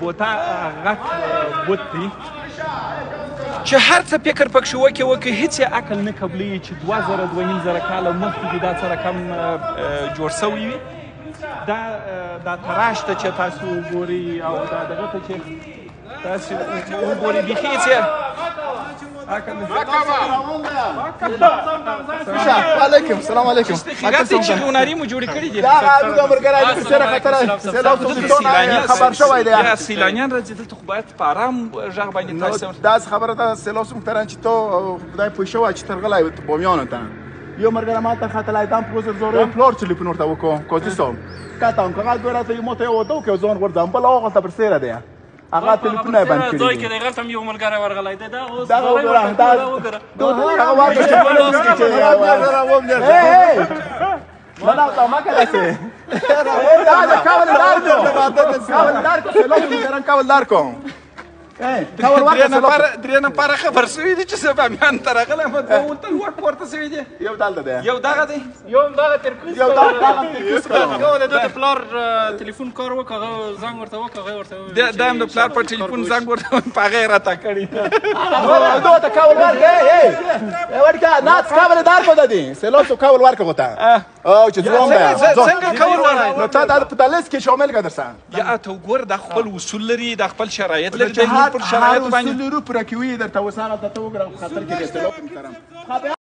بوتا غټ بوت دی چې هر څه فکر پکې وکړي هیڅ یې عقل نه قبلوي چې 2000 کاله مخکې دې دا څه رقم جوړ سوی وي دا تراش ته چې تاسو وګورئ او دا دغه ته چې تاسو وګورئ بیخي هیڅ یې وعلیکم السلام علیکم خیرات چې لوناري مو جوړې کړي دي دا هغه مرګرای د سره خطر خبر شوی دی یا سیلانیان راځي دلته خو باید په آرام غږ باندې تاسو دا خبره ده سلاس محترم چې تو خدای پوه شو چې ترغلای بومیانو ته یو مرګره ما ته خاطر دام پوزر زوره فلور تلیفون ورته وکړو کوزیسوم کاتم هغه ګوره ته یو موته یو دوه کې ځون ورځم بل هغه ته پر سره دی هغه تلیفون نه باندې کړی دوی کې دغه تم یو ملګری ورغلای دی دا اوس دا وګوره دا هغه ورته چې ولا تا ما کله سي دا کاول دار کو سلام درن کاول دار کو درې نفره خبر شوي دي چې زه بامیان ته راغلی یم ولته لوړ پورته شوي دي یو دلته دی یو دغه دی یو دغه ترکوز یو دغه ترکوز کوم د پلار ټلیفون کار وکړ زنګ ورته وکړ ورته دا هم د پلار په ټلیفون زنګ ورته په هغه یې راته کړي دوه ته کاول ورکړه ورکړه ناڅ کاول دار کو ددی سلوسو کاول ورکړه وته او چې زوم ده څنګه کاول ورکړه نو تا د پټالیس کې شامل کړه درسه یا ته وګوره د خپل اصول لري د خپل شرایط لري د پر شرایط باندې اصول لرو پر کوي درته وسانه ته وګوره خطر کې